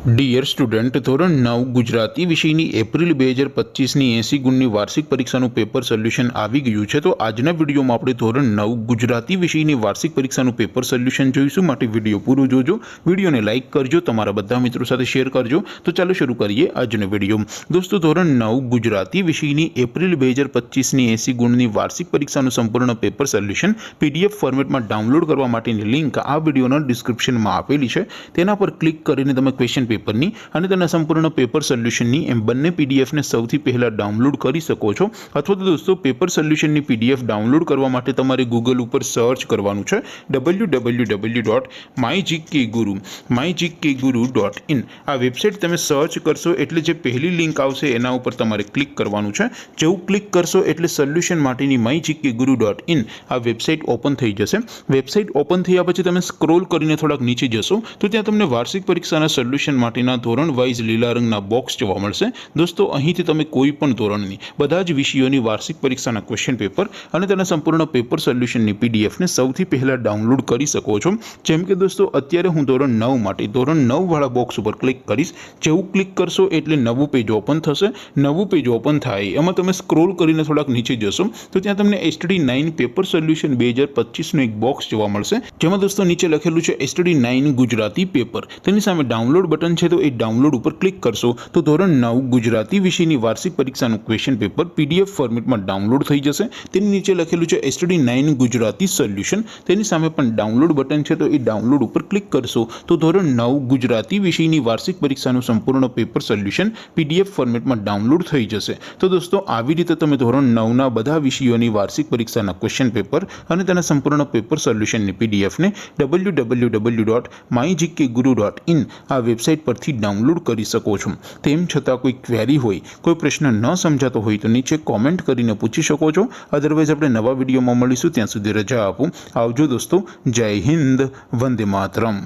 Dear student, ધોરણ 9 ગુજરાતી વિષયની April 2025ની 80 ગુણની વાર્ષિક પરીક્ષાનું પેપર સોલ્યુશન આવી ગયું છે। તો આજના વિડીયોમાં આપણે ધોરણ 9 ગુજરાતી વિષયની વાર્ષિક પરીક્ષાનું પેપર સોલ્યુશન જોઈશું। માટે વિડીયો પૂરો જોજો, વિડીયોને લાઇક કરજો, તમારા બધા મિત્રો સાથે શેર કરજો। તો ચાલો શરૂ કરીએ આજનો વિડીયો। દોસ્તો, ધોરણ 9 ગુજરાતી વિષયની એપ્રિલ 2025ની 80 ગુણની વાર્ષિક પરીક્ષાનું સંપૂર્ણ પેપર સોલ્યુશન PDF ફોર્મેટમાં ડાઉનલોડ કરવા માટેની લિંક આ વિડીયોના ડિસ્ક્રિપ્શનમાં આપેલી છે। તેના પર ક્લિક કરીને તમે ક્વેશ્ચન પેપરની અને તેના સંપૂર્ણ પેપર સોલ્યુશનની એમ બંને પીડીએફને સૌથી પહેલા ડાઉનલોડ કરી શકો છો। અથવા તો દોસ્તો, પેપર સોલ્યુશનની પીડીએફ ડાઉનલોડ કરવા માટે તમારે ગૂગલ ઉપર સર્ચ કરવાનું છે www.mygkguru.in। આ વેબસાઇટ તમે સર્ચ કરશો એટલે જે પહેલી લિંક આવશે એના ઉપર તમારે ક્લિક કરવાનું છે। જેવું ક્લિક કરશો એટલે સોલ્યુશન માટેની mygkguru.in આ વેબસાઇટ ઓપન થઈ જશે। વેબસાઇટ ઓપન થયા પછી તમે સ્ક્રોલ કરીને થોડાક નીચે જશો તો ત્યાં તમને વાર્ષિક પરીક્ષાના સોલ્યુશન માટેના ધોરણ વાઇઝ લીલા રંગના બોક્સ જોવા મળશે। દોસ્તો, અહીંથી તમે કોઈ પણ ધોરણની બધા જ વિષયોની વાર્ષિક પરીક્ષાના ક્વેશ્ચન પેપર અને તેના સંપૂર્ણ પેપર સોલ્યુશનની પીડીએફને સૌથી પહેલા ડાઉનલોડ કરી શકો છો। જેમ કે દોસ્તો, અત્યારે હું ધોરણ 9 માટે ધોરણ 9 વાળા બોક્સ ઉપર ક્લિક કરીશ। જેવું ક્લિક કરશો એટલે નવું પેજ ઓપન થશે। નવું પેજ ઓપન થાય એમાં તમે સ્ક્રોલ કરીને થોડાક નીચે જશો તો ત્યાં તમને STD9 પેપર સોલ્યુશન 2025નું એક બોક્સ જોવા મળશે, જેમાં દોસ્તો નીચે લખેલું છે STD9 ગુજરાતી પેપર। તેની સામે ડાઉનલોડ બટન છે, તો એ ડાઉનલોડ ઉપર ક્લિક કરશો તો ધોરણ 9 ગુજરાતી વિષયની વાર્ષિક પરીક્ષાનું ક્વેશ્ચન પેપર PDF ફોર્મેટમાં ડાઉનલોડ થઈ જશે। તેની નીચે લખેલું છે STD9 ગુજરાતી સોલ્યુશન, તેની સામે પણ ડાઉનલોડ બટન છે, તો એ ડાઉનલોડ ઉપર ક્લિક કરશો તો ધોરણ 9 ગુજરાતી વિષયની વાર્ષિક પરીક્ષાનું સંપૂર્ણ પેપર સોલ્યુશન PDF ફોર્મેટમાં ડાઉનલોડ થઈ જશે। તો દોસ્તો, આવી રીતે તમે ધોરણ 9ના બધા વિષયોની વાર્ષિક પરીક્ષાના ક્વેશ્ચન પેપર અને તેના સંપૂર્ણ પેપર સોલ્યુશનની પીડીએફને www.mygkguru.in આ વેબસાઇટ પરથી ડાઉનલોડ કરી શકો છો। તેમ છતાં કોઈ ક્વેરી હોય, કોઈ પ્રશ્ન ન સમજાતો હોય તો નીચે કોમેન્ટ કરીને પૂછી શકો છો। અધરવાઇઝ આપણે નવા વિડીયોમાં મળીશું, ત્યાં સુધી રજા આપો। આવજો દોસ્તો, જય હિન્દ, વંદે માતરમ।